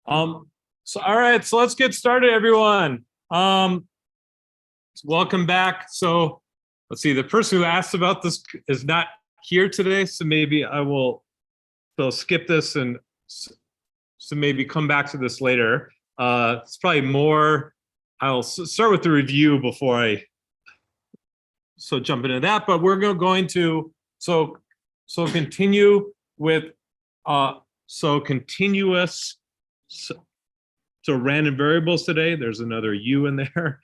All right, so let's get started, everyone. Welcome back. So let's see, the person who asked about this is not here today, so maybe I will skip this and so maybe come back to this later. It's probably more, I'll start with the review before I jump into that, but we're going to continue with continuous random variables today. There's another U in there.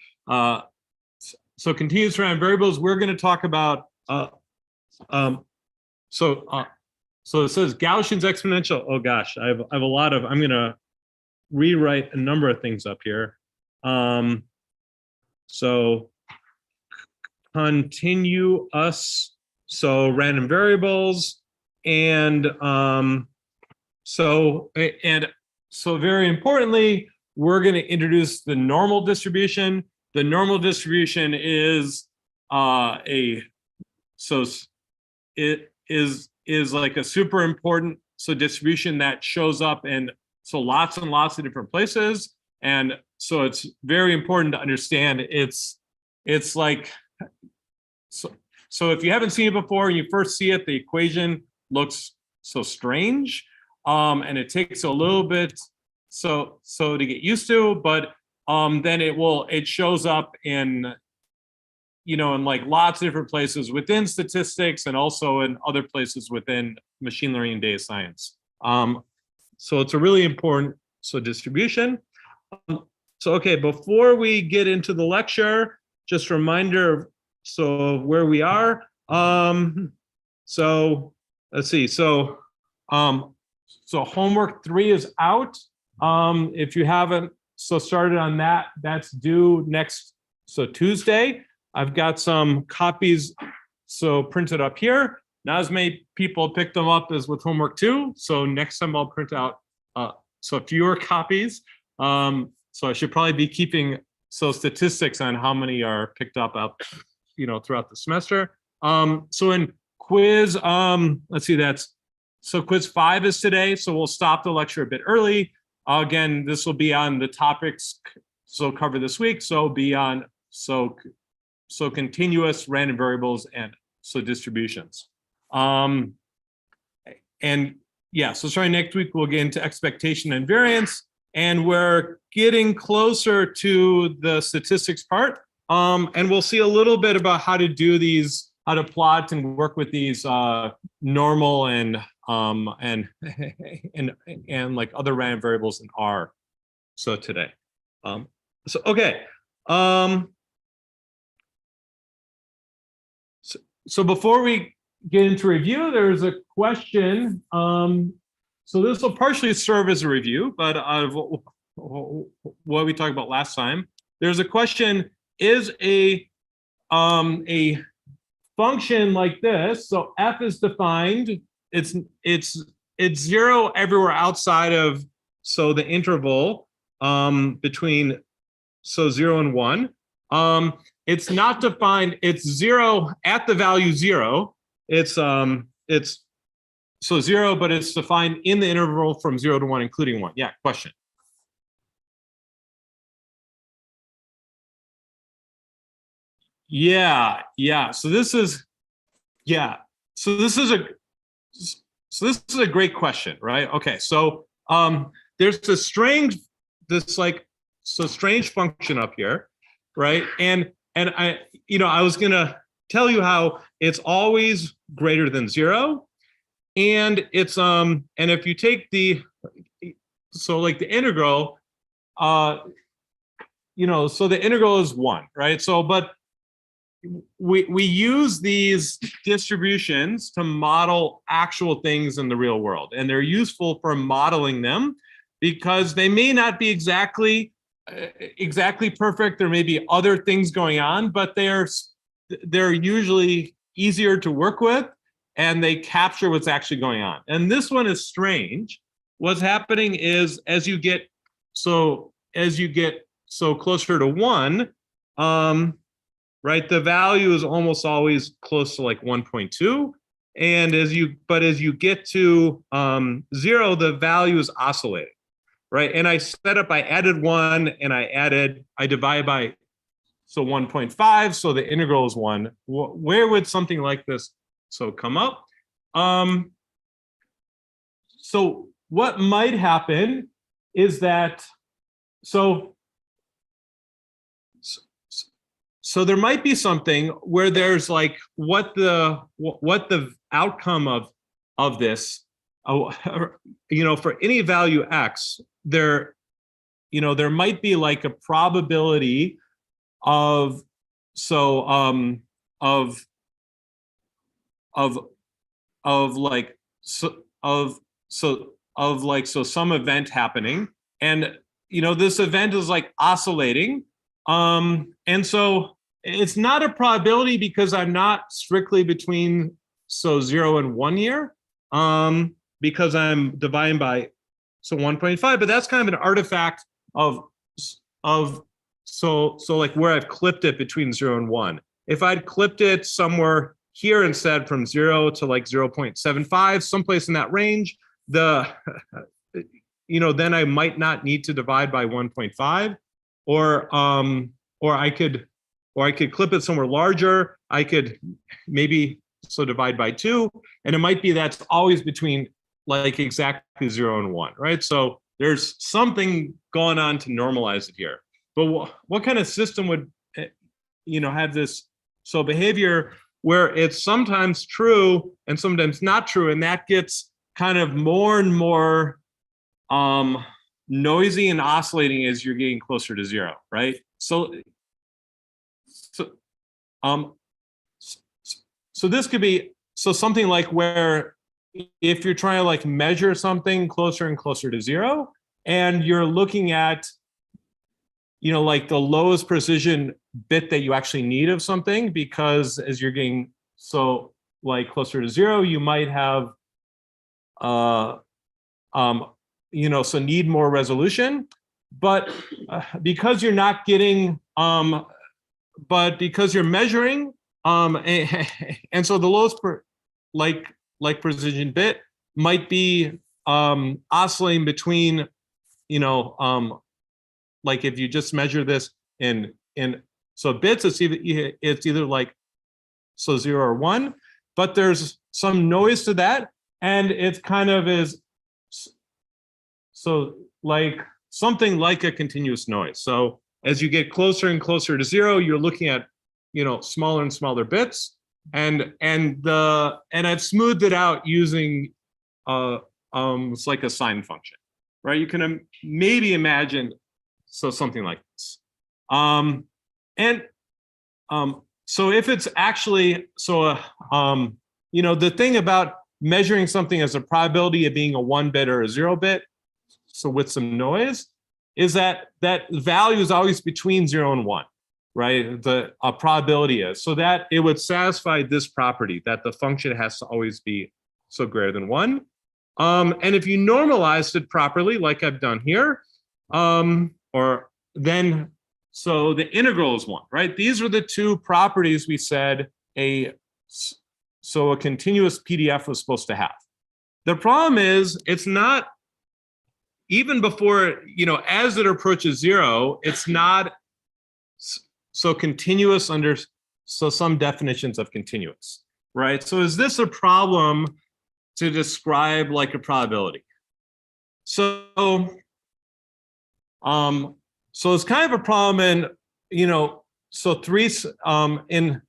So continuous random variables. We're going to talk about. So it says Gaussian's exponential. Oh gosh, I have a lot of. I'm going to rewrite a number of things up here. So continuous. So random variables and so very importantly, we're going to introduce the normal distribution. The normal distribution is it is like a super important distribution that shows up in lots and lots of different places, and so it's very important to understand it's like so if you haven't seen it before and you first see it, the equation looks so strange, and it takes a little bit to get used to, but then it shows up in in like lots of different places within statistics and also in other places within machine learning and data science. So it's a really important distribution. Okay, before we get into the lecture, just a reminder of where we are. So let's see. So homework 3 is out. If you haven't started on that, that's due next Tuesday. I've got some copies printed up here. Not as many people picked them up as with homework 2. So next time I'll print out fewer copies. So I should probably be keeping statistics on how many are picked up throughout the semester. So in quiz, let's see, quiz 5 is today. So we'll stop the lecture a bit early. Again, this will be on the topics covered this week. So be on continuous random variables and distributions. And yeah, starting next week, we'll get into expectation and variance, and we're getting closer to the statistics part. And we'll see a little bit about how to do these, how to plot and work with these normal and like other random variables in R. Today. Okay. So before we get into review, there's a question. So this will partially serve as a review, but what we talked about last time, there's a question: is a function like this? So f is defined. It's 0 everywhere outside of the interval between 0 and 1. It's not defined. It's 0 at the value 0. It's 0, but it's defined in the interval from 0 to 1, including 1. Yeah, question. Yeah. So this is a great question, right? Okay, so there's this strange function up here, right? And I was gonna tell you how it's always greater than 0, and it's and if you take the the integral, the integral is 1, right? But we use these distributions to model actual things in the real world, and they're useful for modeling them because they may not be exactly perfect. There may be other things going on, but they're usually easier to work with, and they capture what's actually going on. And this one is strange. What's happening is as you get closer to 1, right, the value is almost always close to like 1.2, and as you get to 0, the value is oscillating. right? And I set up, I added 1 and I divide by, so 1.5, so the integral is 1. Where would something like this come up? So what might happen is that, so there might be something where there's like what the outcome of this, for any value x, there might be like a probability of some event happening, and this event is like oscillating, and so it's not a probability because I'm not strictly between 0 and 1 here, because I'm dividing by 1.5, but that's kind of an artifact of like where I've clipped it between 0 and 1. If I'd clipped it somewhere here instead, from 0 to like 0.75, someplace in that range, then I might not need to divide by 1.5, or I could clip it somewhere larger. I could maybe divide by 2, and it might be that's always between like exactly 0 and 1, right? So there's something going on to normalize it here. But what kind of system would have this behavior where it's sometimes true and sometimes not true, and that gets kind of more and more noisy and oscillating as you're getting closer to 0, right? So this could be something like where if you're trying to like measure something closer and closer to 0, and you're looking at like the lowest precision bit that you actually need of something, because as you're getting like closer to 0, you might have need more resolution, but because you're not getting but because you're measuring, and so the lowest precision bit might be oscillating between like if you just measure this in bits, it's either like 0 or 1, but there's some noise to that, and it kind of is like something like a continuous noise. So as you get closer and closer to 0, you're looking at smaller and smaller bits, and I've smoothed it out using it's like a sine function, right? You can maybe imagine something like this, so if it's actually the thing about measuring something as a probability of being a 1 bit or a 0 bit, so with some noise, is that value is always between 0 and 1, right? The probability is, so that it would satisfy this property that the function has to always be greater than 1. And if you normalized it properly, like I've done here, or then the integral is 1, right? These were the two properties we said a continuous PDF was supposed to have. The problem is it's not, even before, as it approaches 0, it's not continuous under some definitions of continuous, right? So is this a problem to describe like a probability? So it's kind of a problem in, in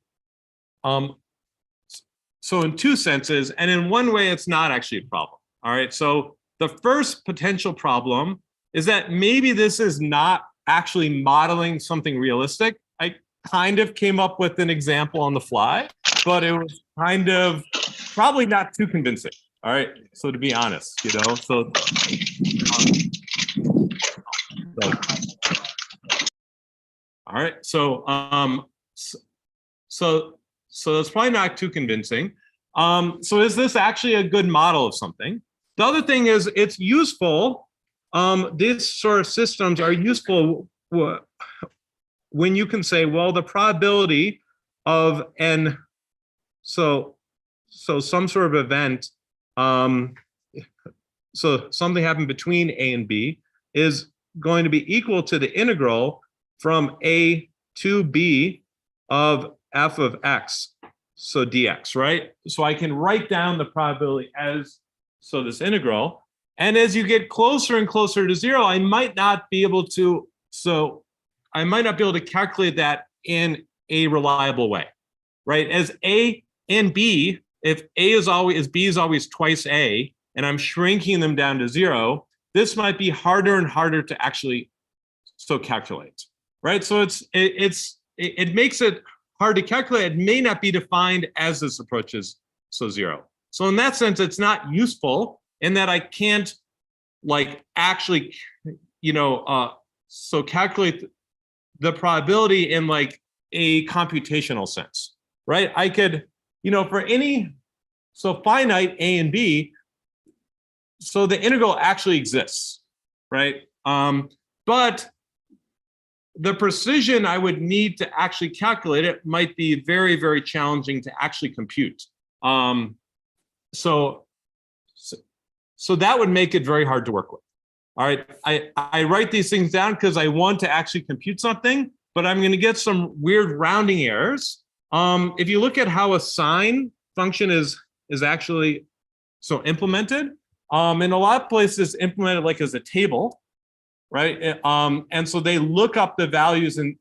two senses, and in one way it's not actually a problem. All right, so the first potential problem is that maybe this is not actually modeling something realistic. I kind of came up with an example on the fly, but it was kind of probably not too convincing. All right, so to be honest, all right, so that's probably not too convincing. So is this actually a good model of something? The other thing is it's useful. These sort of systems are useful when you can say, well, the probability of n, so some sort of event, so something happened between A and B, is going to be equal to the integral from a to b of f of x, so dx, right? So I can write down the probability as, so this integral, and as you get closer and closer to zero, I might not be able to calculate that in a reliable way, right? As a and b, if b is always twice a, and I'm shrinking them down to zero, this might be harder and harder to actually calculate, right? So it makes it hard to calculate. It may not be defined as this approaches zero. So in that sense, it's not useful in that I can't actually, calculate the probability in a computational sense, right? I could, for any, finite a and b, so the integral actually exists, right? But the precision I would need to actually calculate it might be very, very challenging to actually compute. So that would make it very hard to work with. All right, I write these things down because I want to actually compute something, but I'm going to get some weird rounding errors. If you look at how a sine function is actually implemented, in a lot of places implemented as a table, right? And so they look up the values, and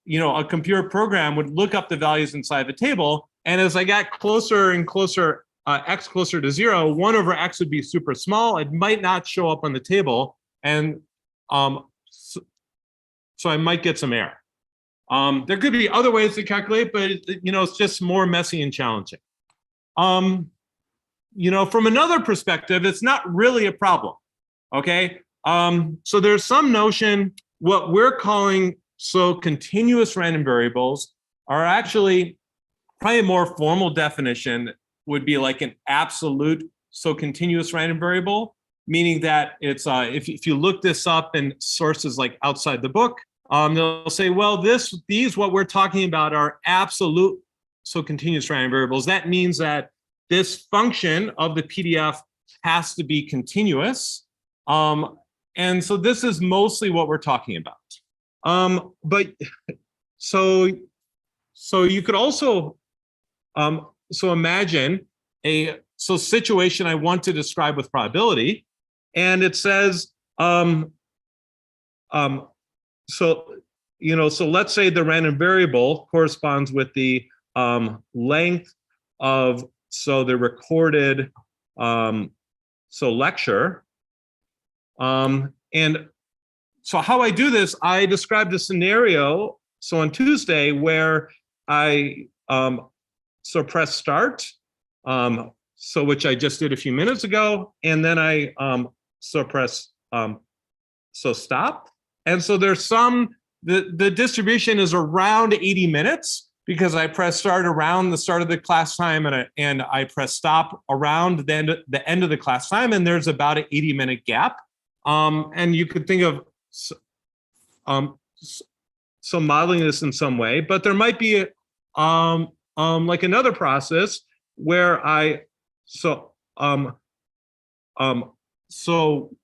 a computer program would look up the values inside the table. And as I got closer and closer, x closer to zero, 1 over x would be super small. It might not show up on the table, and so I might get some error. There could be other ways to calculate, but it's just more messy and challenging. From another perspective, it's not really a problem. Okay. So there's some notion, what we're calling continuous random variables are actually probably a more formal definition would be an absolute continuous random variable, meaning that it's if you look this up in sources outside the book, they'll say, well, these what we're talking about are absolute continuous random variables. That means that this function of the PDF has to be continuous. And so this is mostly what we're talking about. But so you could also imagine a situation I want to describe with probability, and it says so let's say the random variable corresponds with the length of the recorded lecture. And so how I do this, I described a scenario on Tuesday where I press start, which I just did a few minutes ago, and then I press stop. And so there's the distribution is around 80 minutes because I press start around the start of the class time, and I press stop around the end of the class time, and there's about an 80-minute gap. And you could think of modeling this in some way, but there might be another process where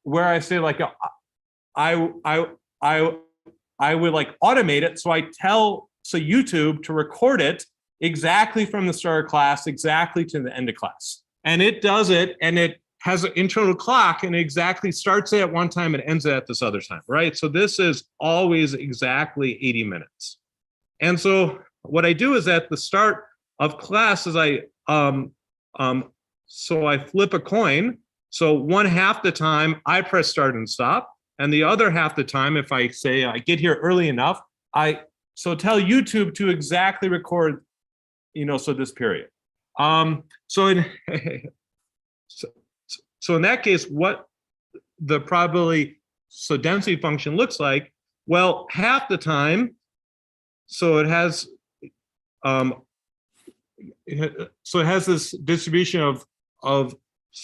where I say I would automate it, so I tell YouTube to record it exactly from the start of class exactly to the end of class, and it does it, and it has an internal clock, and it exactly starts it at one time and ends it at this other time, right? So this is always exactly 80 minutes. And so what I do is at the start of class is I flip a coin. So one half the time I press start and stop, and the other half the time, if I say I get here early enough, I tell YouTube to exactly record, this period. So in that case, what the probability density function looks like, well, half the time, it has this distribution of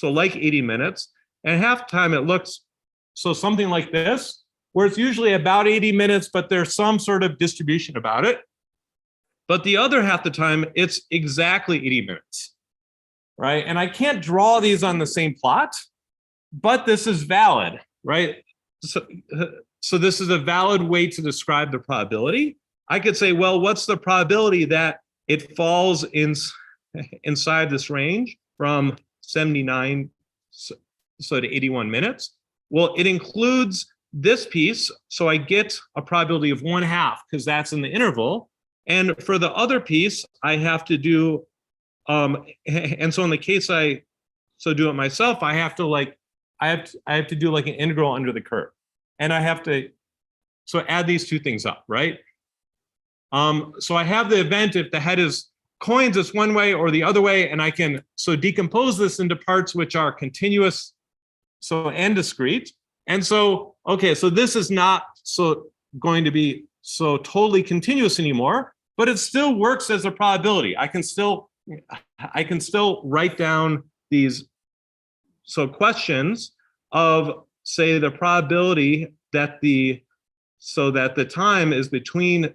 80 minutes, and half the time it looks something like this, where it's usually about 80 minutes, but there's some sort of distribution about it. But the other half the time, it's exactly 80 minutes. Right? And I can't draw these on the same plot, but this is valid, right? so, so this is a valid way to describe the probability. I could say, well, what's the probability that it falls inside this range from 79 so to 81 minutes? Well, it includes this piece, so I get a probability of 1/2 because that's in the interval. And for the other piece, I have to do, and so in the case I do it myself, I have to I have to do like an integral under the curve, and I have to add these two things up, right? So I have the event if the head is coins, it's one way or the other way, and I can decompose this into parts which are continuous and discrete. And so, okay, so this is not going to be totally continuous anymore, but it still works as a probability. I can still write down these questions of, say, the probability that the time is between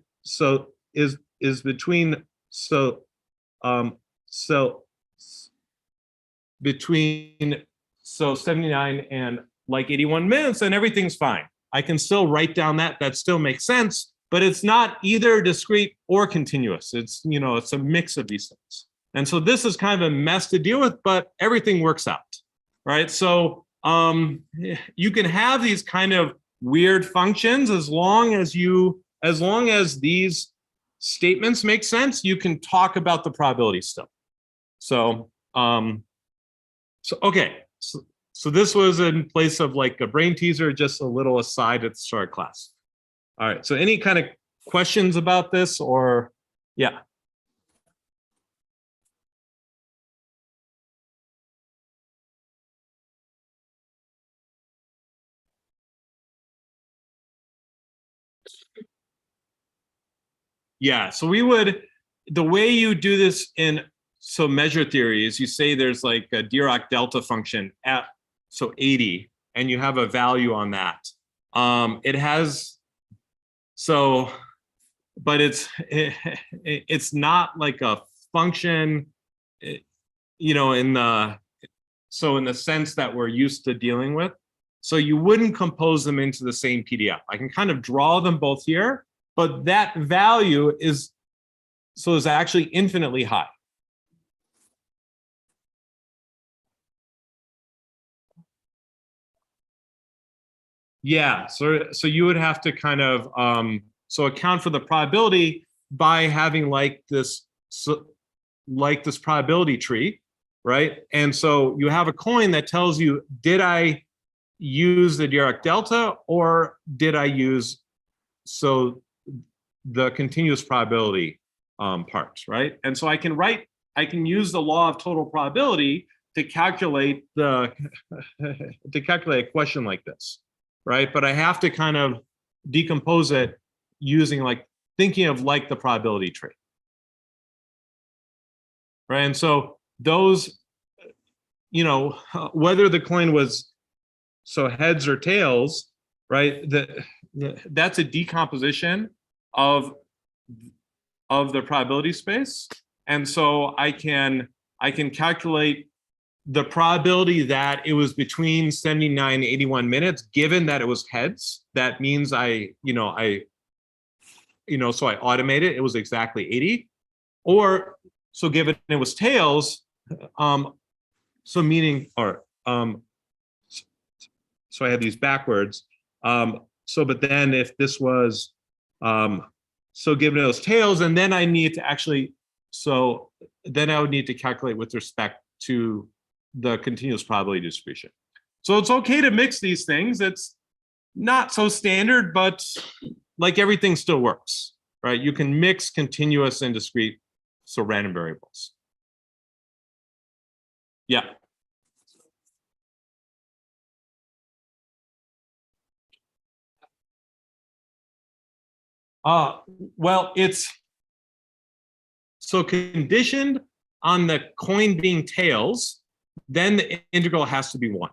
between 79 and like 81 minutes, and everything's fine. I can still write down that still makes sense, but it's not either discrete or continuous. It's, it's a mix of these things. And so this is kind of a mess to deal with, but everything works out, right? So you can have these kind of weird functions as long as these statements make sense, you can talk about the probability still. Okay. So this was in place of like a brain teaser, just a little aside at the start of class. All right, so any kind of questions about this, or yeah? Yeah, so the way you do this in measure theory is you say there's like a Dirac delta function at 80, and you have a value on that. It has but it's not like a function, in the sense that we're used to dealing with. So you wouldn't compose them into the same PDF. I can kind of draw them both here, but that value is actually infinitely high. Yeah, so you would have to kind of account for the probability by having like this probability tree, right? And so you have a coin that tells you, did I use the Dirac delta or did I use the continuous probability parts, right? And so I can use the law of total probability to calculate a question like this, right? But I have to kind of decompose it using thinking of the probability tree, right? And so those, whether the coin was heads or tails, right? That's a decomposition of the probability space, and so I can calculate the probability that it was between 79 and 81 minutes, given that it was heads. That means I automate it. It was exactly 80, or given it was tails, meaning so I had these backwards. But then if this was given those tails, and then I need to actually then I would need to calculate with respect to the continuous probability distribution. So it's okay to mix these things. It's not so standard, but everything still works, right? You can mix continuous and discrete, random variables. Yeah. Well, it's conditioned on the coin being tails, then the integral has to be 1,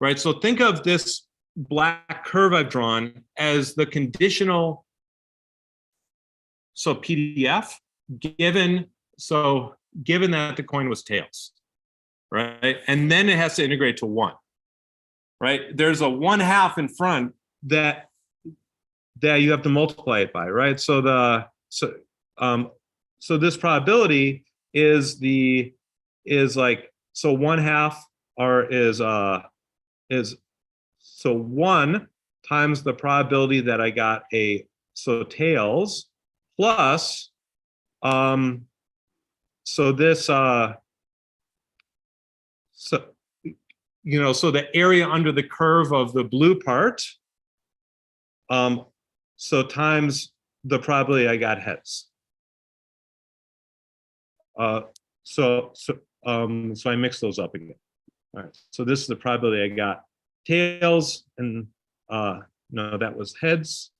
right? So think of this black curve I've drawn as the conditional PDF given that the coin was tails, right? And then it has to integrate to 1. right? There's a 1/2 in front that you have to multiply it by, right? So this probability is like, so 1/2 is so 1 times the probability that I got tails, plus so this so so the area under the curve of the blue part, so times the probability I got heads. So I mix those up again. All right, so this is the probability I got tails, and no, that was heads.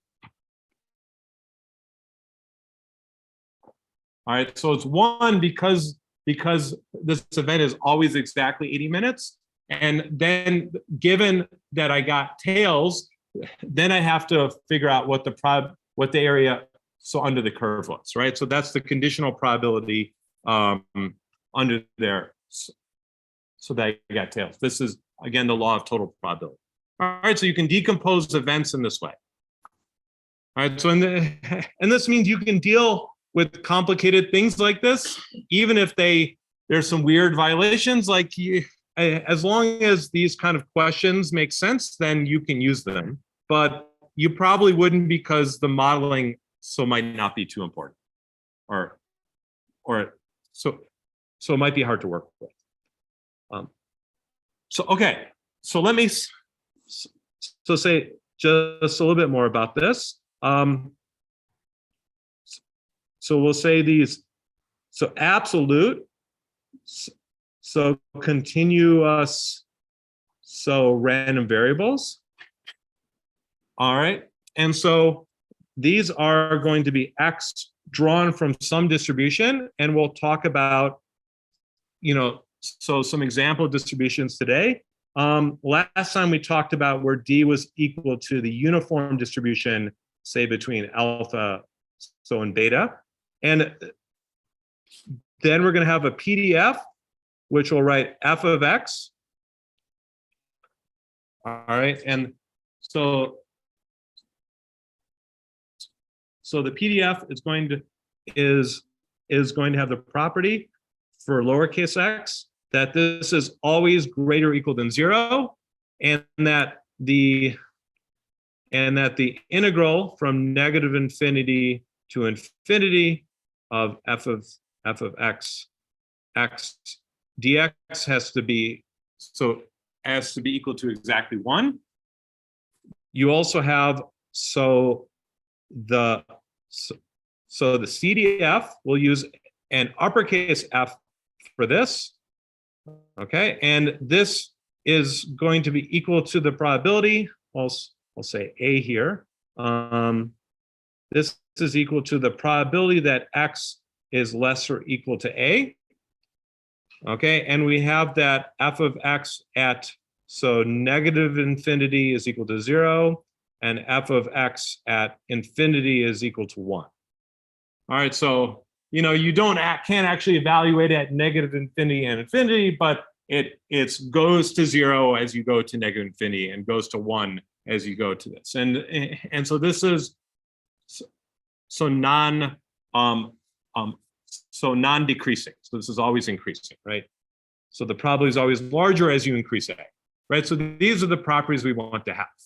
All right, so it's 1 because this event is always exactly 80 minutes. And then given that I got tails, then I have to figure out what the area so under the curve was, right? So that's the conditional probability under there. So that I got tails. This is, again, the law of total probability. All right, so you can decompose events in this way. All right, so and this means you can deal with complicated things like this, even if there's some weird violations, like as long as these kind of questions make sense, then you can use them. But you probably wouldn't, because the modeling might not be too important, or so it might be hard to work with. Okay, so let me say just a little bit more about this. So we'll say these, so absolute, so continuous, so random variables. All right, and so these are going to be x drawn from some distribution, and we'll talk about, so some example distributions today. Last time we talked about where D was equal to the uniform distribution, say between alpha, and beta. And then we're going to have a PDF, which will write f of x. All right, and so the PDF is going to have the property for lowercase x that this is always greater or equal than 0, and that the integral from -infinity to infinity of f of x dx has to be equal to exactly 1. You also have the CDF will use an uppercase F for this. Okay, and this is going to be equal to the probability. I'll say A here. This is equal to the probability that x is less or equal to A. Okay, and we have that f of x at, -infinity is equal to 0, and f of x at infinity is equal to 1. All right, so you can't actually evaluate at -infinity and infinity, but it goes to 0 as you go to -infinity and goes to 1 as you go to this, and so this is non-decreasing. So this is always increasing, right? So the probability is always larger as you increase A, right? So these are the properties we want to have.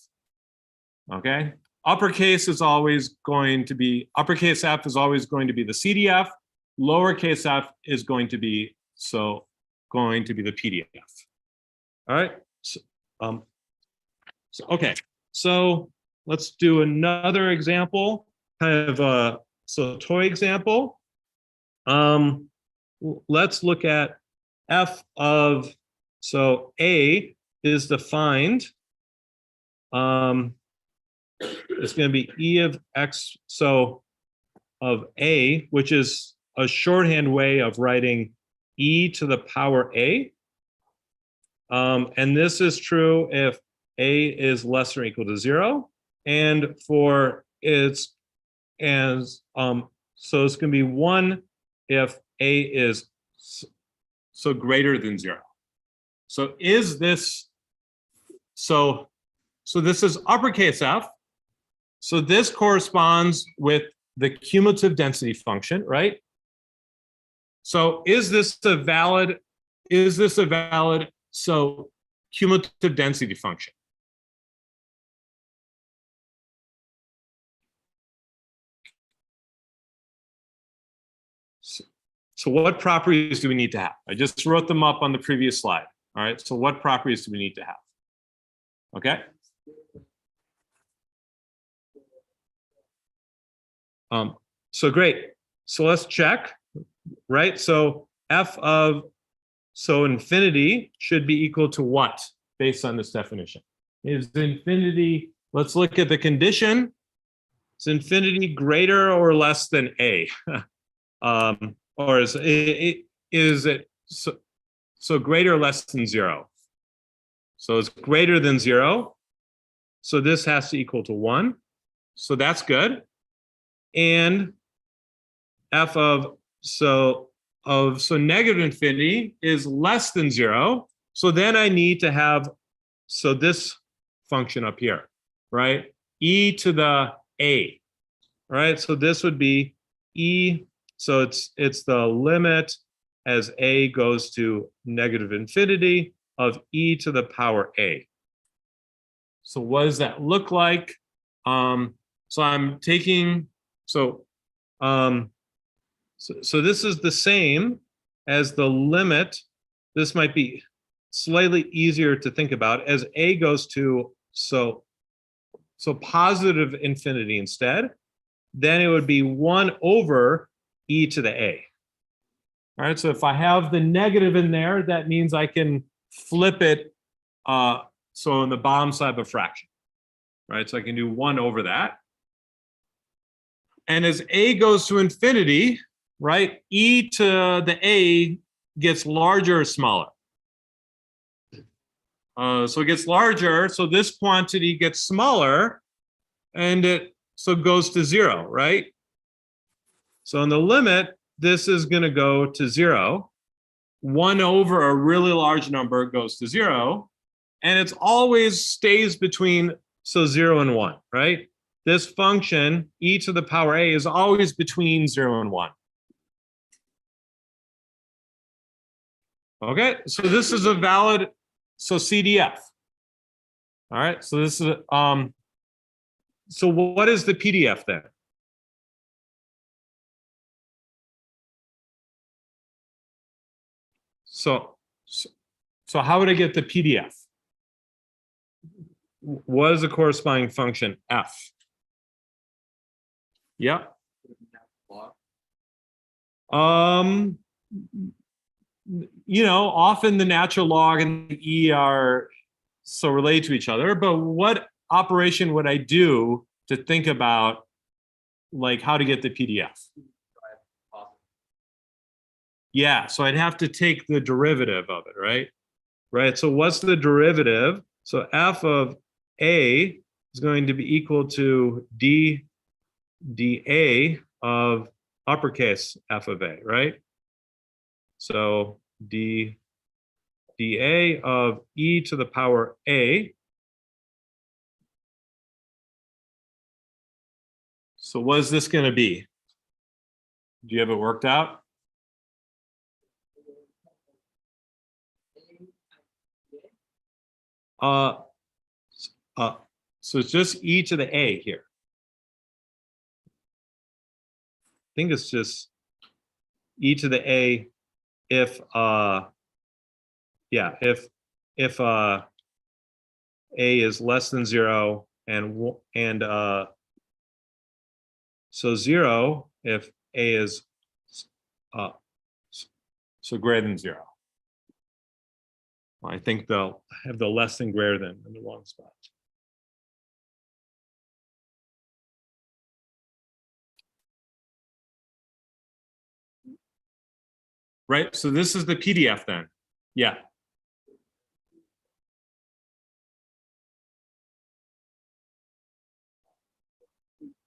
Okay, uppercase is always going to be, uppercase F is always going to be the CDF. Lowercase f is going to be the PDF. All right. Okay. So let's do another example, kind of a toy example. Let's look at f of, A is defined. It's going to be E of x, of A, which is a shorthand way of writing e to the power A. And this is true if A is less or equal to 0. And so it's going to be 1 if A is greater than 0. So is this so this is uppercase F. So this corresponds with the cumulative density function, right? So is this a valid so cumulative density function? So what properties do we need to have? I just wrote them up on the previous slide. All right, so what properties do we need to have? Okay. So great. So let's check, right? So so infinity should be equal to what based on this definition? Is infinity, let's look at the condition. Is infinity greater or less than A? Or is it so greater or less than 0? So it's greater than 0. So this has to equal to 1. So that's good. And f of negative infinity is less than 0. So then I need to have this function up here, right? E to the A, right? So this would be E. So it's the limit as A goes to negative infinity of E to the power A. So what does that look like? So I'm taking so this is the same as the limit. This might be slightly easier to think about as A goes to so positive infinity instead. Then it would be 1 over E to the A. All right, so if I have the negative in there, that means I can flip it so on the bottom side of a fraction. Right, so I can do 1 over that. And as A goes to infinity, right, E to the A gets larger or smaller. So it gets larger, so this quantity gets smaller, and it goes to 0, right? So in the limit, this is going to go to 0. 1 over a really large number goes to 0, and it's always stays between 0 and 1, right? This function, e to the power a, is always between 0 and 1. Okay, so this is a valid, CDF. All right, so this is, so what is the PDF then? So how would I get the PDF? What is the corresponding function f? Yeah. Often the natural log and the e are so related to each other, but what operation would I do to think about like how to get the PDF? Yeah, so I'd have to take the derivative of it, right? Right, so what's the derivative? So f of a is going to be equal to dA of uppercase f of a, right? So dA of e to the power a. So what is this going to be? Do you have it worked out? So it's just e to the a here. I think it's just e to the a if if a is less than 0 and so 0 if a is so greater than 0. I think they'll have the less than greater than in the wrong spot. Right, so this is the PDF then. Yeah.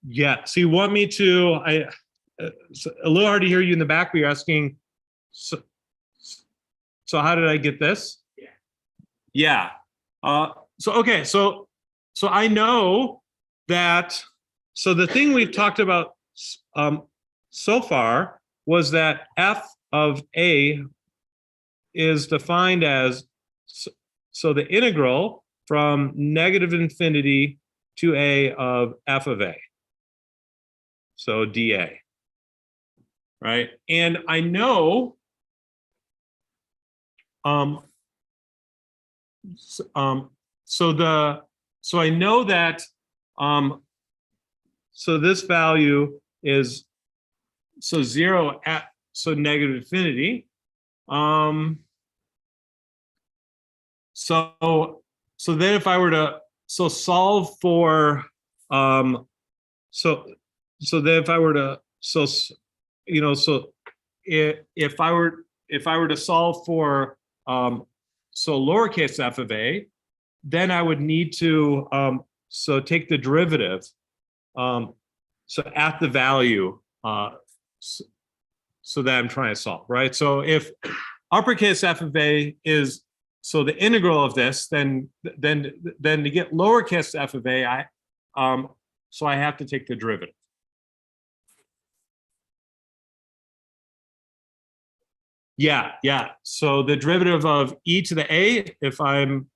Yeah, so you want me to, it's a little hard to hear you in the back, but you're asking, so how did I get this? Yeah. okay, so I know that, so the thing we've talked about so far was that f of a is defined as, so the integral from negative infinity to a of f of a, so dA, right? And I know so I know that so this value is so 0 at so negative infinity. So then if I were to solve for so then if I were to if I were to solve for so lowercase f of a, then I would need to so take the derivative so at the value so that I'm trying to solve, right? So if uppercase f of a is so the integral of this, then to get lowercase f of a, so I have to take the derivative. Yeah. So the derivative of e to the a, if I'm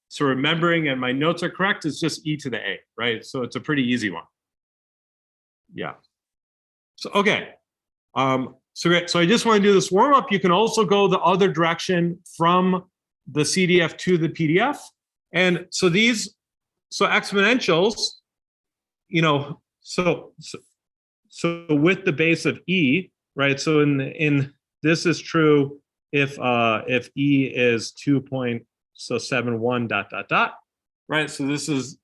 so remembering and my notes are correct, is just e to the a, right? So it's a pretty easy one. Yeah. So okay. So great. So I just want to do this warm up. You can also go the other direction from the CDF to the PDF. And so these, so exponentials, so with the base of e, right? So in this is true if e is 2.71 dot dot dot, right? So this is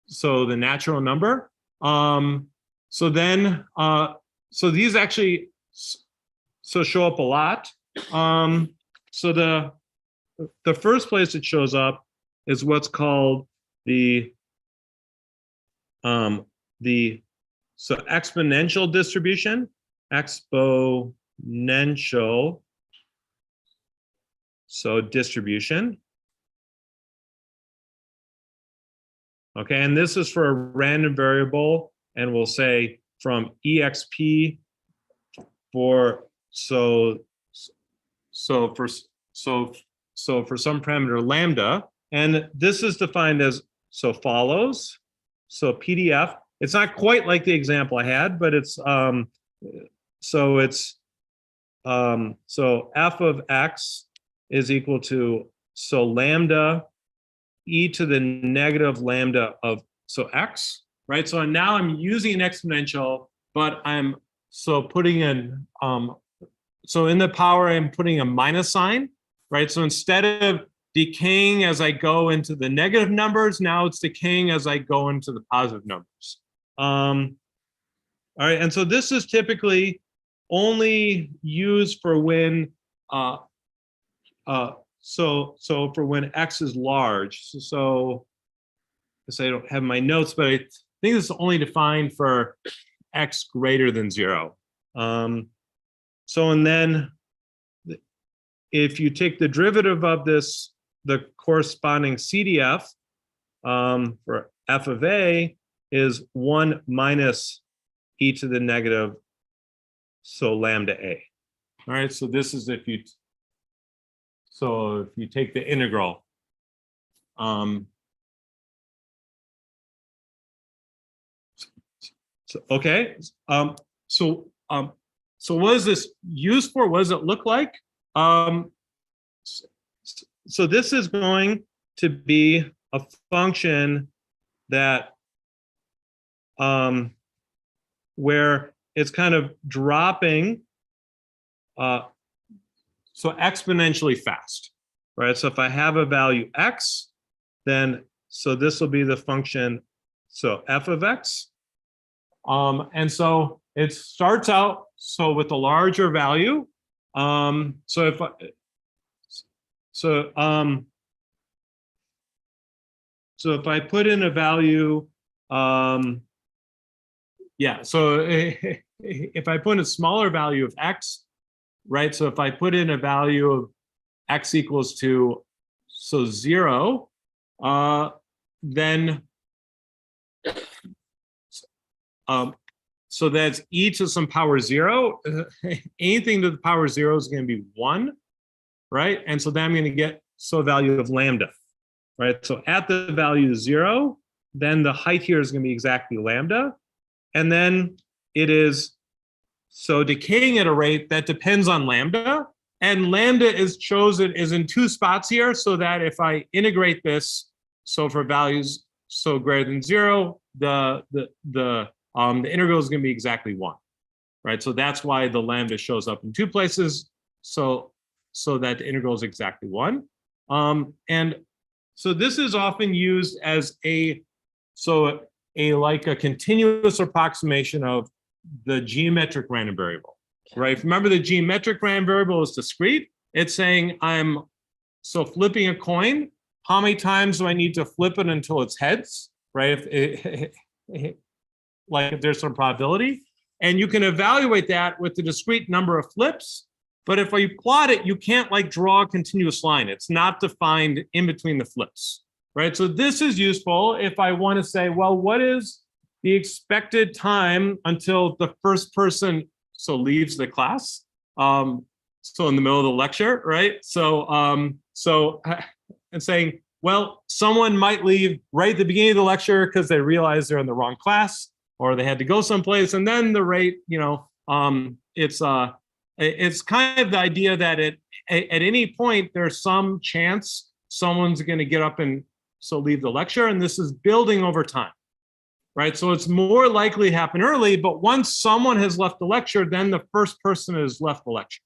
so the natural number. So then so these actually show up a lot. So the first place it shows up is what's called the exponential distribution, exponential distribution. Okay, and this is for a random variable, and we'll say from exp for for some parameter lambda, and this is defined as so follows. So PDF, it's not quite like the example I had, but it's so f of x is equal to lambda e to the negative lambda of x, right? So now I'm using an exponential, but I'm putting in so in the power I'm putting a minus sign, right? So instead of decaying as I go into the negative numbers, now it's decaying as I go into the positive numbers. All right, and so this is typically only used for when so for when x is large. So I don't have my notes, but I think this is only defined for x greater than 0. So and then if you take the derivative of this, the corresponding CDF for f of a is 1 minus e to the negative lambda a. All right, so this is if you take the integral. Okay. So what is this used for? What does it look like? So this is going to be a function that where it's kind of dropping so exponentially fast, right? So if I have a value x, then so this will be the function f of x. And so it starts out with a larger value. So if I put in a value, yeah. So if I put in a smaller value of x, right? So if I put in a value of x equals to 0, then so that's e to some power 0. Anything to the power 0 is going to be 1, right? And so then I'm going to get a value of lambda, right? So at the value 0, then the height here is going to be exactly lambda. And then it is so decaying at a rate that depends on lambda. And lambda is in 2 spots here, so that if I integrate this, so for values so greater than 0, the integral is going to be exactly 1, right? So that's why the lambda shows up in 2 places, so that the integral is exactly 1. And so this is often used as a continuous approximation of the geometric random variable, right? Remember, the geometric random variable is discrete. It's saying I'm flipping a coin. How many times do I need to flip it until it's heads, right? If there's some probability, and you can evaluate that with the discrete number of flips. But if you plot it, you can't draw a continuous line. It's not defined in between the flips, right? So this is useful if I want to say, well, what is the expected time until the first person leaves the class? So in the middle of the lecture, right? And saying, well, someone might leave right at the beginning of the lecture because they realize they're in the wrong class, or they had to go someplace, and then the rate, it's kind of the idea that at any point there's some chance someone's going to get up and leave the lecture, and this is building over time, right? So it's more likely to happen early, but once someone has left the lecture, then the first person has left the lecture,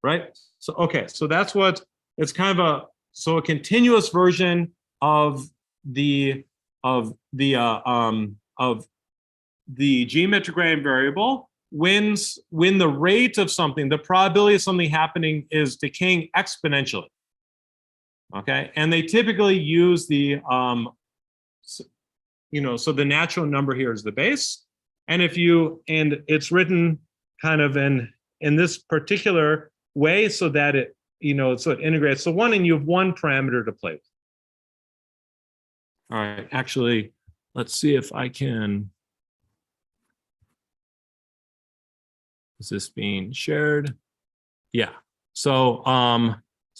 right? So okay, so that's what it's kind of a continuous version of the geometric random variable when the rate of something, the probability of something happening is decaying exponentially. Okay, and they typically use the so the natural number here is the base, and it's written kind of in this particular way so that it so it integrates. So and you have 1 parameter to play with. All right, actually, let's see if I can. Is this being shared? Yeah. So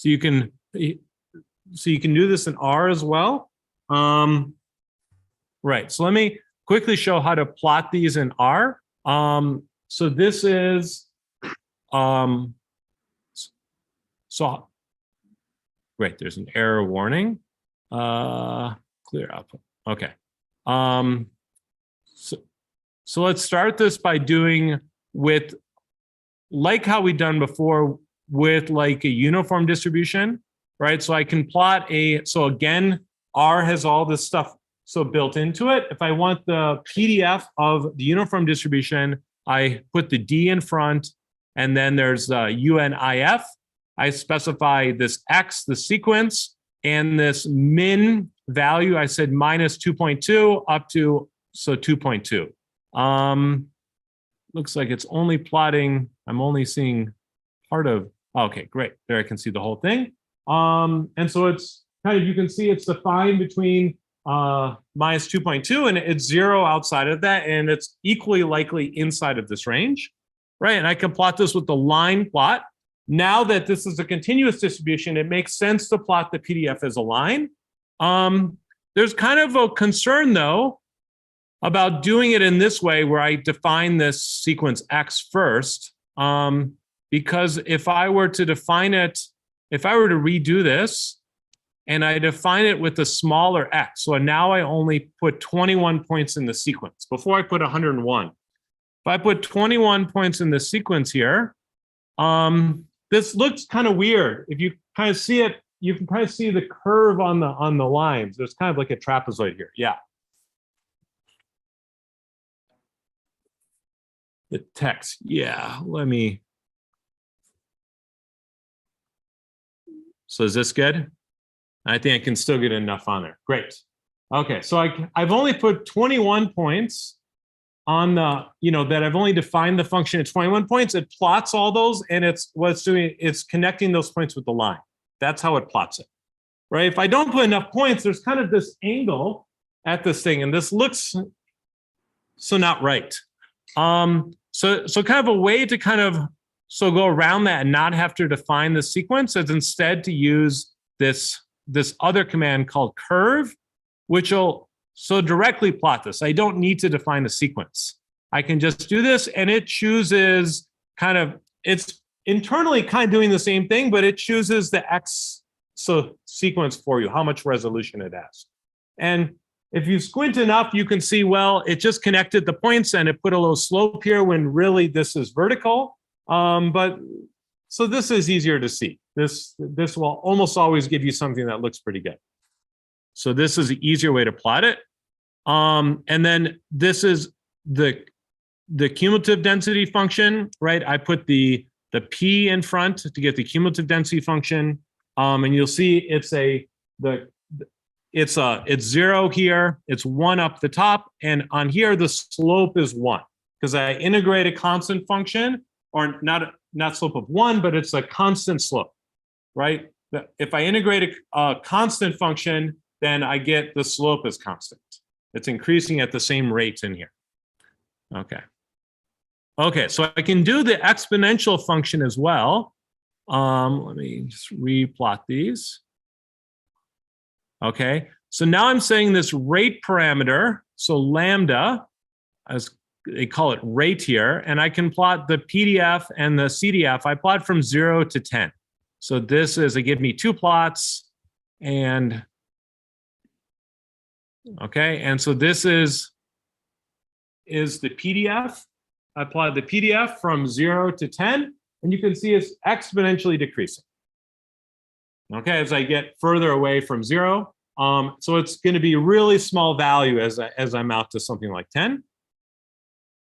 you can do this in R as well. Right. So let me quickly show how to plot these in R. So this is great. There's an error warning. Clear output. Okay. So let's start this by doing with how we've done before with a uniform distribution, right? So I can plot so again, R has all this stuff built into it. If I want the PDF of the uniform distribution, I put the D in front, and then there's UNIF. I specify this X, the sequence, and this min value. I said minus 2.2 up to 2.2. Looks like it's only plotting. I'm only seeing part of. Okay, great. There I can see the whole thing. And so it's kind of, you can see it's defined between minus 2.2 and it's 0 outside of that, and it's equally likely inside of this range, right? And I can plot this with the line plot. Now that this is a continuous distribution, it makes sense to plot the PDF as a line. There's kind of a concern, though, about doing it in this way where I define this sequence X first, because if I were to define it, if I were to redo this and I define it with a smaller X, so now I only put 21 points in the sequence. Before I put 101. If I put 21 points in the sequence here, this looks kind of weird. If you kind of see it, you can kind of see the curve on the lines. There's kind of like a trapezoid here. Yeah. The text. Yeah. Let me. So is this good? I think I can still get enough on there. Great. Okay. So I've only put 21 points on the, that I've only defined the function at 21 points. It plots all those, and it's what it's doing. It's connecting those points with the line. That's how it plots it. right? If I don't put enough points, there's kind of this angle at this thing, and this looks so not right. So kind of a way to kind of go around that and not have to define the sequence is instead to use this other command called curve, which will directly plot this. I don't need to define the sequence. I can just do this, and it chooses it's internally kind of doing the same thing, but it chooses the X sequence for you, how much resolution it has. And if you squint enough, you can see, well, it just connected the points and it put a little slope here when really this is vertical. So this is easier to see. This will almost always give you something that looks pretty good. So this is an easier way to plot it. And then this is the cumulative density function, right? I put the P in front to get the cumulative density function. And you'll see it's 0 here, it's 1 up the top, and on here the slope is 1 because I integrate a constant function, or not slope of 1, but it's a constant slope, right? If I integrate a constant function, then I get the slope is constant. It's increasing at the same rate in here. Okay, so I can do the exponential function as well. Let me just replot these. Okay, so now I'm saying this rate parameter, so lambda, as they call it rate here, and I can plot the PDF and the CDF. I plot from 0 to 10. So this is, it gives me 2 plots, and okay, and so this is the PDF. I plotted the PDF from 0 to 10, and you can see it's exponentially decreasing. Okay, as I get further away from 0. So it's going to be a really small value as I'm out to something like 10.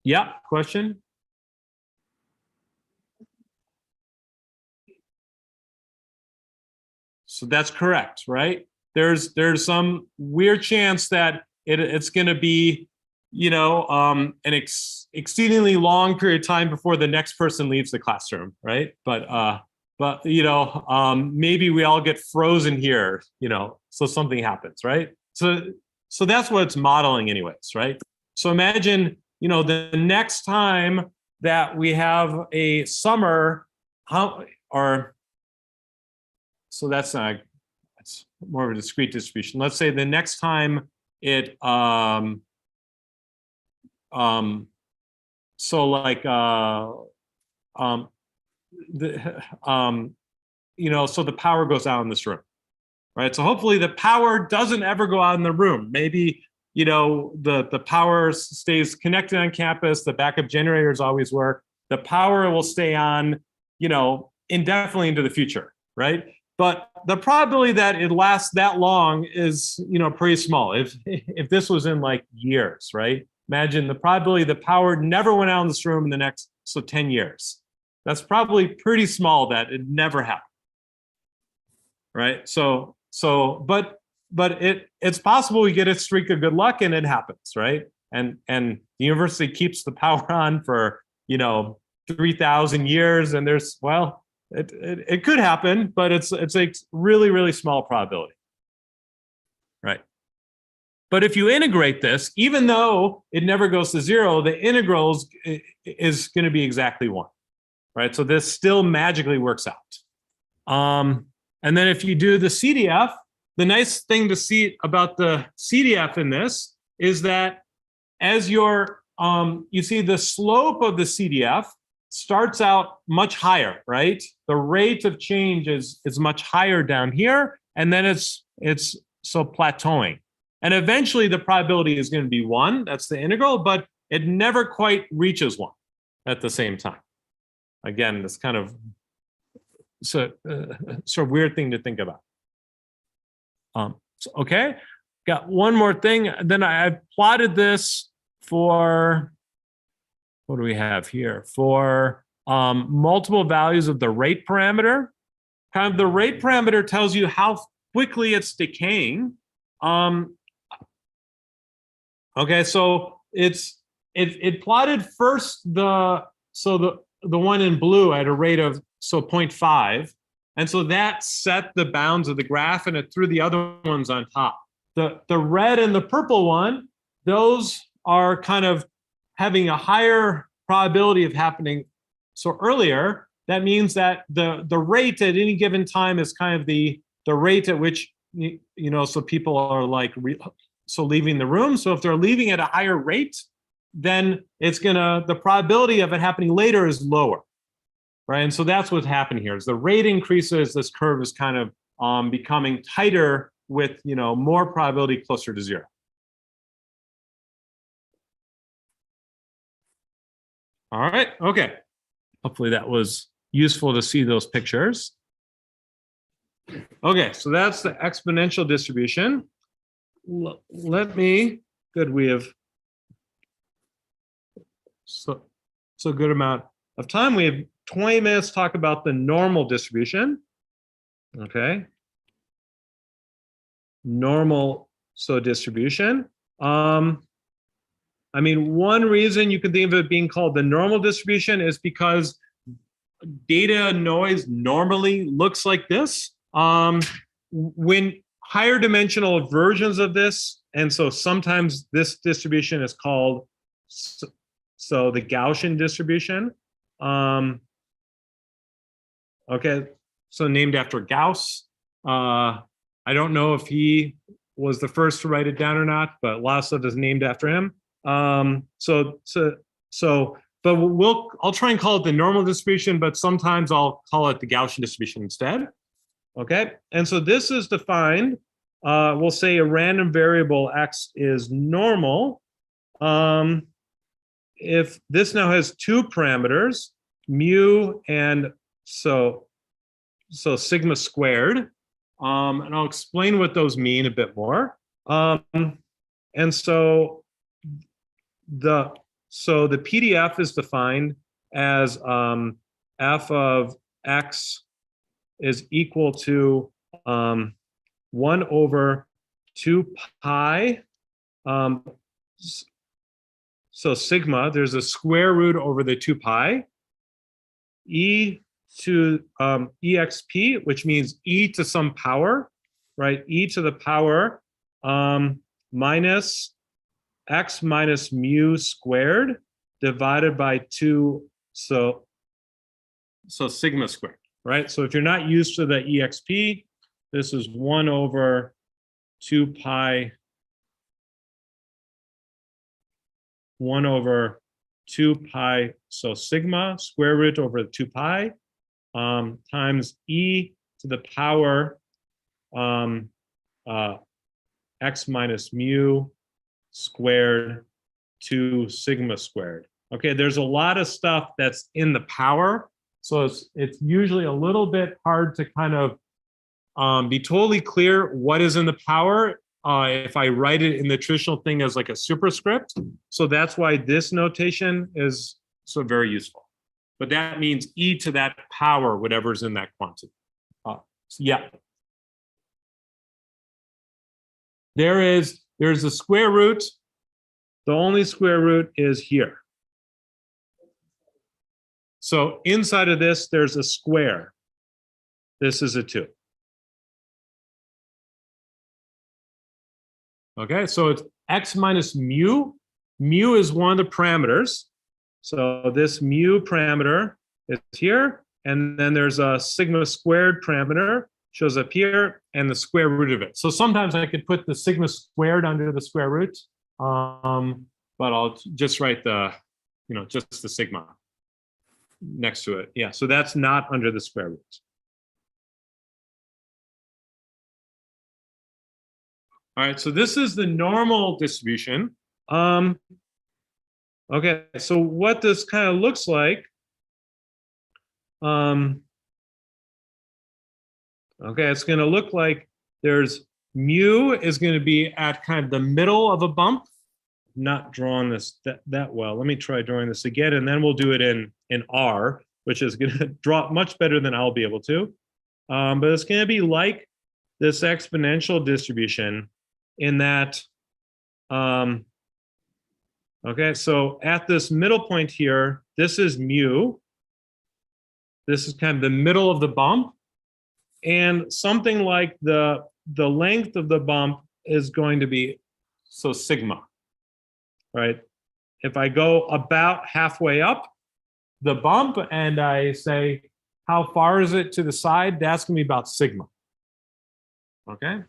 Yeah, question? So that's correct, right? There's some weird chance that it's going to be, an exceedingly long period of time before the next person leaves the classroom, right? But maybe we all get frozen here, so something happens, right? So that's what it's modeling anyways, right? So imagine, the next time that we have a summer, so that's more of a discrete distribution. Let's say the next time it, so like, so the power goes out in this room, right? So hopefully the power doesn't ever go out in the room. Maybe, the power stays connected on campus. The backup generators always work. The power will stay on, indefinitely into the future, right? But the probability that it lasts that long is, pretty small. If this was in like years, right? Imagine the probability the power never went out in this room in the next 10 years. That's probably pretty small that it never happened, right? But it's possible we get a streak of good luck and it happens, right? And the university keeps the power on for 3,000 years, and it could happen, but it's a really, really small probability, right? But if you integrate this, even though it never goes to 0, the integral is going to be exactly 1, right? So this still magically works out. And then if you do the CDF, the nice thing to see about the CDF in this is that as you see the slope of the CDF starts out much higher, right? The rate of change is much higher down here, and then it's plateauing. And eventually the probability is going to be 1, that's the integral, but it never quite reaches 1 at the same time. Again, this kind of sort of weird thing to think about. Okay, got one more thing. Then I plotted this for, what do we have here? For multiple values of the rate parameter. Kind of the rate parameter tells you how quickly it's decaying. Okay, so it plotted first the one in blue at a rate of 0.5, And so that set the bounds of the graph, and it threw the other ones on top. The red and the purple one, those are kind of having a higher probability of happening. So earlier, that means that the rate at any given time is kind of the rate at which, so people are like, so leaving the room. So if they're leaving at a higher rate, then the probability of it happening later is lower, right? And so that's what's happening here. As the rate increases, this curve is kind of becoming tighter with, more probability closer to zero. All right, okay. Hopefully that was useful to see those pictures. Okay, so that's the exponential distribution. Good, we have so good amount of time. We have 20 minutes to talk about the normal distribution. Okay. Normal distribution. I mean, one reason you can think of it being called the normal distribution is because data noise normally looks like this. When higher dimensional versions of this, and so sometimes this distribution is called the Gaussian distribution. Okay, so named after Gauss. I don't know if he was the first to write it down or not, but a lot of stuff is named after him. But I'll try and call it the normal distribution, but sometimes I'll call it the Gaussian distribution instead. Okay, and so this is defined. We'll say a random variable x is normal. If this now has two parameters, mu and so sigma squared, and I'll explain what those mean a bit more. And so the PDF is defined as f of x is equal to 1 over 2 pi. So sigma, there's a square root over the 2 pi, e to exp, which means e to some power, right? E to the power minus x minus mu squared divided by 2, so sigma squared, right? So if you're not used to the exp, this is 1 over 2 pi, 1 over 2 pi, so sigma square root over 2 pi times e to the power x minus mu squared to sigma squared. Okay, there's a lot of stuff that's in the power, so it's usually a little bit hard to kind of be totally clear what is in the power if I write it in the traditional thing as like a superscript. So that's why this notation is so very useful. But that means e to that power, whatever's in that quantity. Yeah. There's a square root. The only square root is here. So inside of this, there's a square. This is a 2. Okay, so it's x minus mu. Mu is one of the parameters. So this mu parameter is here, and then there's a sigma squared parameter, shows up here, and the square root of it. So sometimes I could put the sigma squared under the square root, but I'll just write just the sigma next to it. Yeah, so that's not under the square root. All right, so this is the normal distribution. Okay, so what this kind of looks like, okay, it's going to look like there's mu is going to be at kind of the middle of a bump. Not drawing this that well. Let me try drawing this again, and then we'll do it in R, which is going to draw much better than I'll be able to. But it's going to be like this exponential distribution in that, okay, so at this middle point here, this is mu. This is kind of the middle of the bump. And something like the length of the bump is going to be so sigma, right? If I go about halfway up the bump and I say, how far is it to the side? That's going to be about sigma. Okay.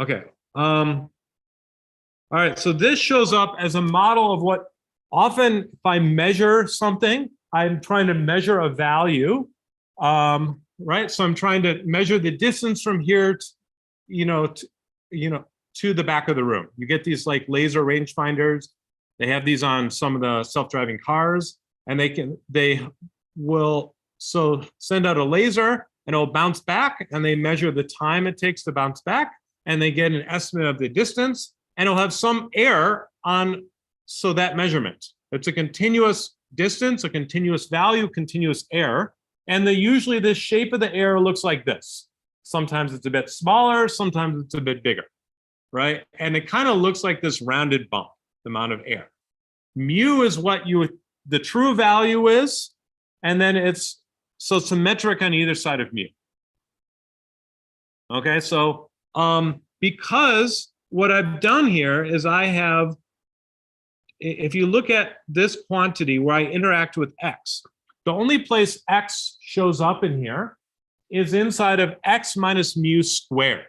Okay. All right. So this shows up as a model of what often, if I measure something, I'm trying to measure a value, right? So I'm trying to measure the distance from here, to the back of the room. You get these like laser rangefinders. They have these on some of the self-driving cars, and they will send out a laser and it'll bounce back, and they measure the time it takes to bounce back, and they get an estimate of the distance, and it'll have some error on that measurement. It's a continuous distance, a continuous value, continuous error, and usually the shape of the error looks like this. Sometimes it's a bit smaller, sometimes it's a bit bigger, right? And it kind of looks like this rounded bump, the amount of error. Mu is what the true value is, and then it's symmetric on either side of mu. Okay, so because what I've done here is I have, if you look at this quantity where I interact with x, the only place x shows up in here is inside of x minus mu squared.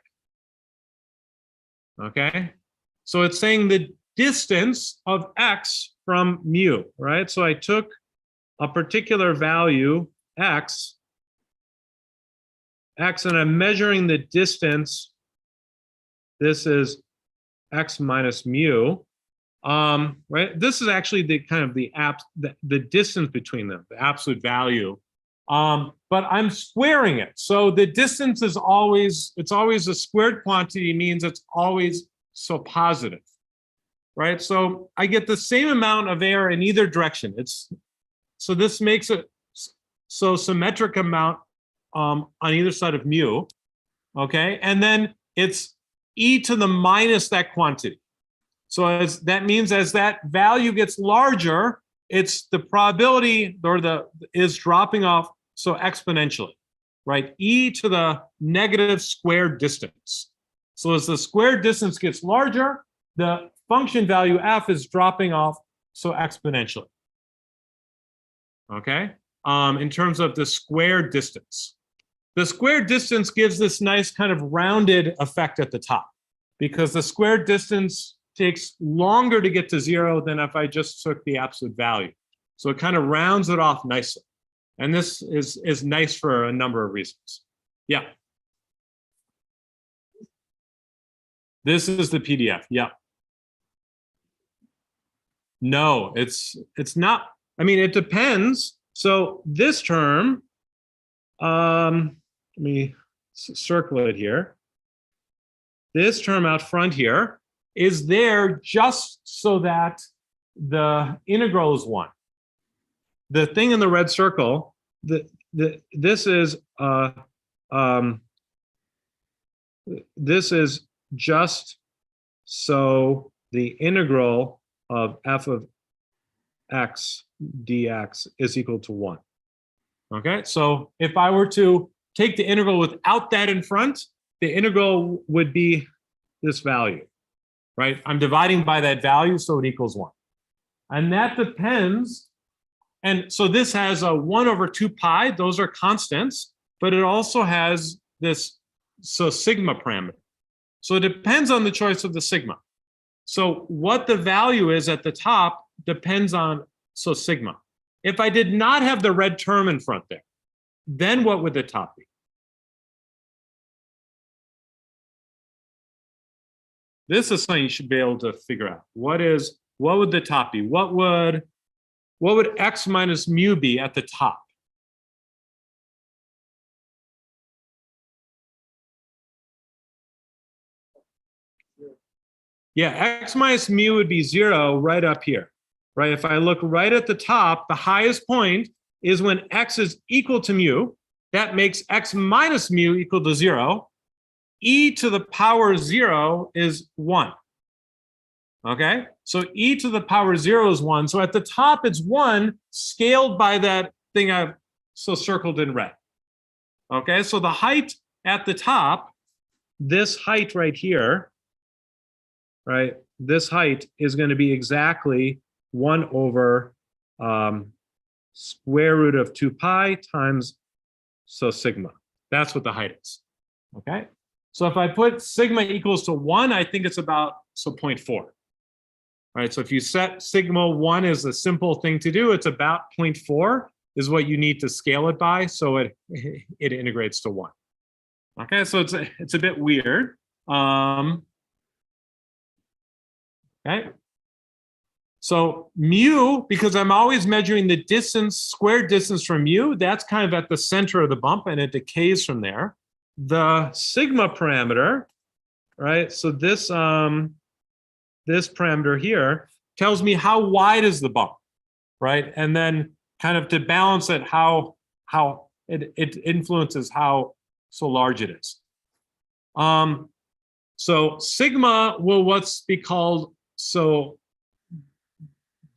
Okay, so it's saying the distance of x from mu, right? So I took a particular value, x, and I'm measuring the distance. This is x minus mu, right? This is actually the kind of the distance between them, the absolute value. But I'm squaring it. So the distance is always a squared quantity, means it's always positive, right? So I get the same amount of error in either direction. So this makes it symmetric amount on either side of mu, okay? And then it's e to the minus that quantity. So that means as that value gets larger, it's the probability is dropping off exponentially, right? E to the negative squared distance. So as the squared distance gets larger, the function value f is dropping off exponentially. Okay, in terms of the squared distance. The squared distance gives this nice kind of rounded effect at the top, because the squared distance takes longer to get to 0 than if I just took the absolute value. So it kind of rounds it off nicely. And this is nice for a number of reasons. Yeah. This is the PDF. Yeah. No, it's not. I mean, it depends. So this term, let me circle it here. This term out front here is there just so that the integral is 1. The thing in the red circle, this is just so the integral of f of x dx is equal to 1. Okay, so if I were to take the integral without that in front, the integral would be this value, right? I'm dividing by that value, so it equals 1. And that depends. And so this has a 1 over 2 pi. Those are constants, but it also has this sigma parameter. So it depends on the choice of the sigma. So what the value is at the top depends on sigma. If I did not have the red term in front there, then what would the top be? This is something you should be able to figure out. What would the top be? What would x minus mu be at the top? Yeah, x minus mu would be 0 right up here, right? If I look right at the top, the highest point is when x is equal to mu. That makes x minus mu equal to 0. E to the power 0 is 1. Okay, so e to the power 0 is 1. So at the top, it's 1 scaled by that thing I've circled in red. Okay, so the height at the top, this height right here, right? This height is going to be exactly 1 over square root of 2 pi times sigma. That's what the height is. Okay. So if I put sigma equals to 1, I think it's about 0.4. Right. So if you set sigma 1 as a simple thing to do, it's about 0.4 is what you need to scale it by. So it integrates to 1. Okay. So it's a bit weird. Okay. So mu, because I'm always measuring the distance, square distance from mu, that's kind of at the center of the bump and it decays from there. The sigma parameter, right? So this this parameter here tells me how wide is the bump, right? And then kind of to balance it, how it influences how so large it is. So sigma will what's be called, so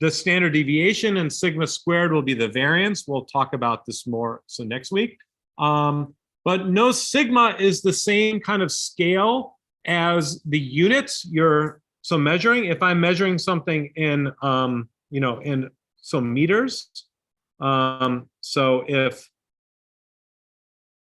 the standard deviation, and sigma squared will be the variance. We'll talk about this more so next week. But no, sigma is the same kind of scale as the units you're measuring. If I'm measuring something in in meters, so if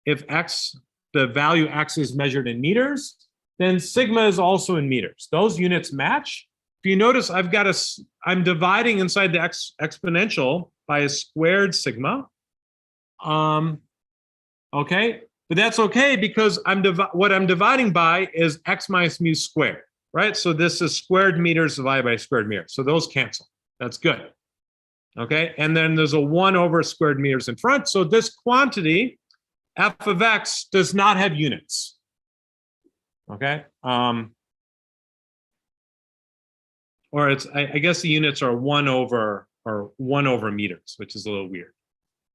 x, the value x is measured in meters, then sigma is also in meters. Those units match. If you notice, I'm dividing inside the exponential by a squared sigma. Okay, but that's okay because what I'm dividing by is x minus mu squared, right? So this is squared meters divided by squared meters. So those cancel. That's good. Okay, and then there's a 1 over squared meters in front. So this quantity, f of x, does not have units. Okay. Or it's, I guess the units are 1 over meters, which is a little weird.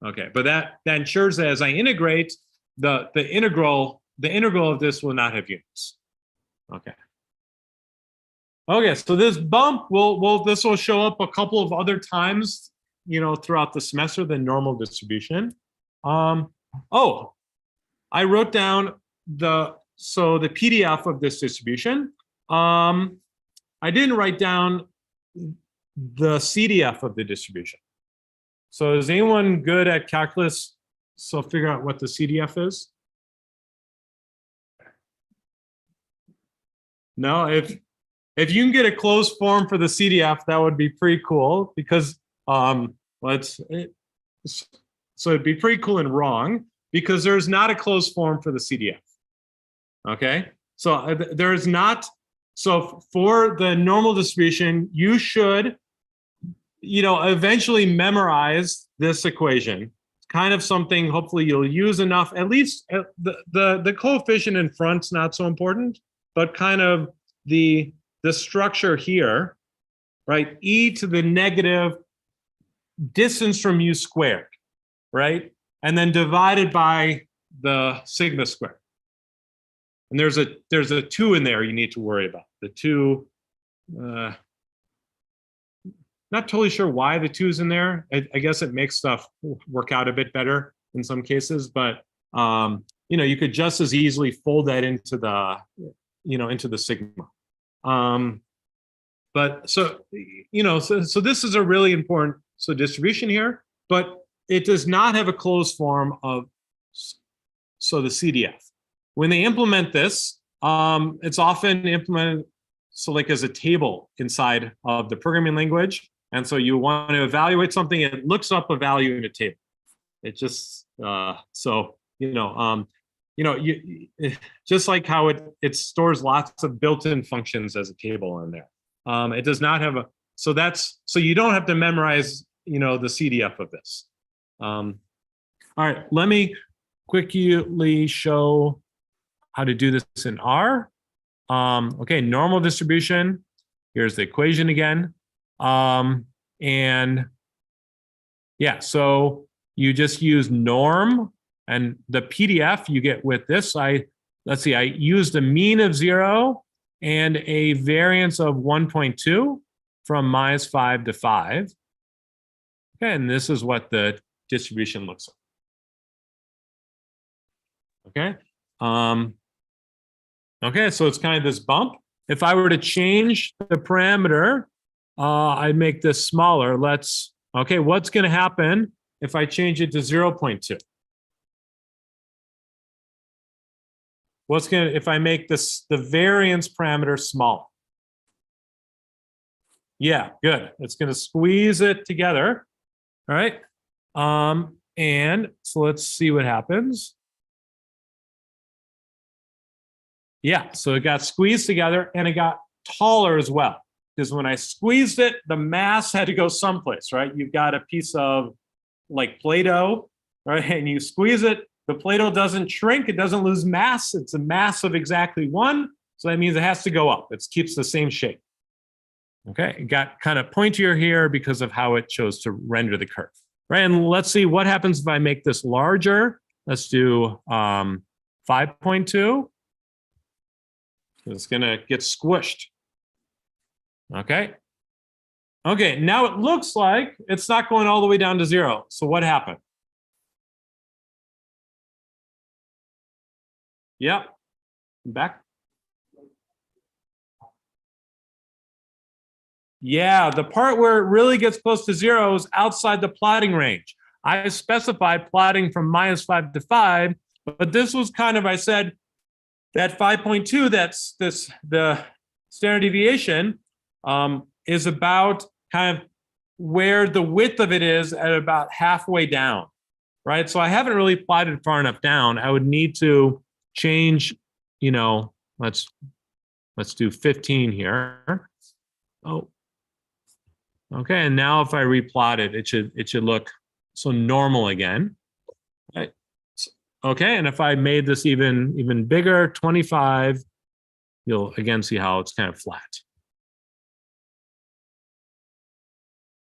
Okay, but that ensures that as I integrate, the integral of this will not have units. Okay. Okay, so this bump this will show up a couple of other times, throughout the semester, the normal distribution. Oh, I wrote down the PDF of this distribution. I didn't write down the CDF of the distribution. So is anyone good at calculus? So figure out what the CDF is? No, if you can get a closed form for the CDF, that would be pretty cool because so it'd be pretty cool and wrong because there's not a closed form for the CDF. Okay, so there is not. So for the normal distribution, you should, eventually memorize this equation. It's kind of something hopefully you'll use enough. At least the coefficient in front's not so important, but kind of the structure here, right? E to the negative distance from mu squared, right? And then divided by the sigma squared. And there's a 2 in there you need to worry about. The 2, not totally sure why the 2's in there. I guess it makes stuff work out a bit better in some cases, but you could just as easily fold that into the into the sigma. But so this is a really important distribution here, but it does not have a closed form of the CDF. When they implement this, it's often implemented like as a table inside of the programming language. And so you want to evaluate something, it looks up a value in a table. It just just like how it stores lots of built-in functions as a table in there. It does not have so you don't have to memorize the CDF of this. All right, let me quickly show how to do this in R. Okay, normal distribution. Here's the equation again. And yeah, so you just use norm, and the PDF you get with this, let's see, I used a mean of 0 and a variance of 1.2 from -5 to 5. Okay, and this is what the distribution looks like. Okay. Okay, so it's kind of this bump. If I were to change the parameter, I'd make this smaller. Okay, what's going to happen if I change it to 0.2? If I make the variance parameter small? Yeah, good. It's going to squeeze it together. All right. And so let's see what happens. Yeah, so it got squeezed together and it got taller as well. Because when I squeezed it, the mass had to go someplace, right? You've got a piece of like Play-Doh, right? And you squeeze it, the Play-Doh doesn't shrink, it doesn't lose mass. It's a mass of exactly 1. So that means it has to go up. It keeps the same shape. Okay, it got kind of pointier here because of how it chose to render the curve. Right, and let's see what happens if I make this larger. Let's do 5.2. It's gonna get squished. Okay. Okay, now it looks like it's not going all the way down to 0. So what happened? Yep. Back. Yeah, the part where it really gets close to 0 is outside the plotting range. I specified plotting from -5 to 5, but this was kind of, I said, that 5.2, that's the standard deviation, is about kind of where the width of it is at about halfway down, right? So I haven't really plotted far enough down. I would need to change, let's do 15 here. Oh, okay. And now if I replot it, it should look so normal again. Right? Okay, and if I made this even bigger, 25, you'll again see how it's kind of flat.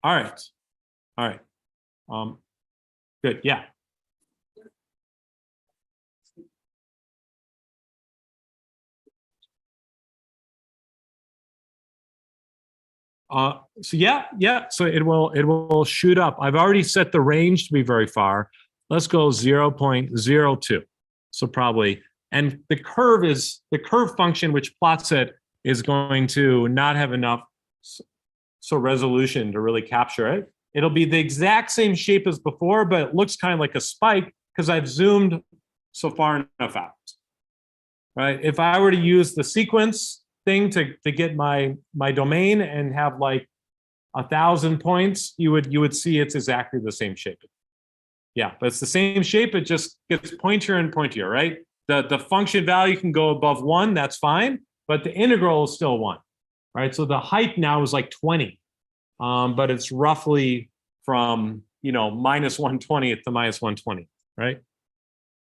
All right. Good, yeah. So yeah. So it will shoot up. I've already set the range to be very far. Let's go 0.02. So probably, and the curve function which plots it is going to not have enough resolution to really capture it. It'll be the exact same shape as before, but it looks kind of like a spike because I've zoomed so far enough out. Right? If I were to use the sequence thing to get my domain and have like 1,000 points, you would see it's exactly the same shape. Yeah, but it's the same shape. It just gets pointier and pointier, right? The function value can go above 1, that's fine, but the integral is still 1, right? So the height now is like 20, but it's roughly from -1/20th to -1/20th, right?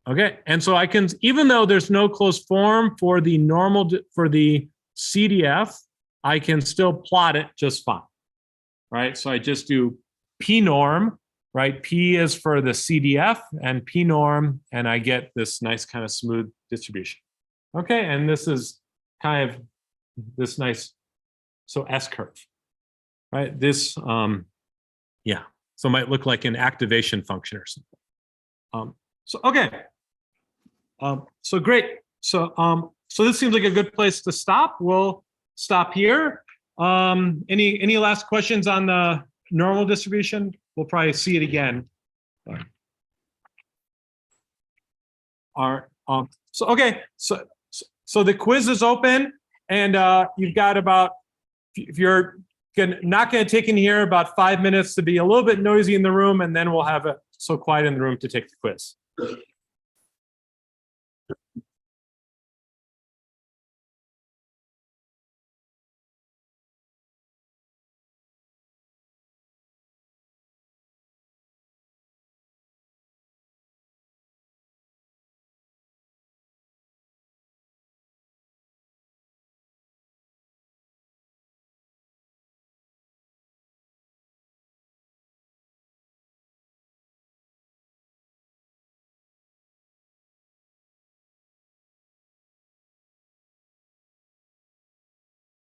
Okay, and so I can, even though there's no closed form for the CDF, I can still plot it just fine, right? So I just do P norm. Right, P is for the CDF and P norm, and I get this nice kind of smooth distribution. Okay, and this is kind of this nice, so S curve, right? This, yeah, so it might look like an activation function or something. So okay, so great. So this seems like a good place to stop. We'll stop here. Any last questions on the normal distribution? We'll probably see it again. All right. So okay. So the quiz is open, and you've got about, if you're not going to take in here, about 5 minutes to be a little bit noisy in the room, and then we'll have it so quiet in the room to take the quiz.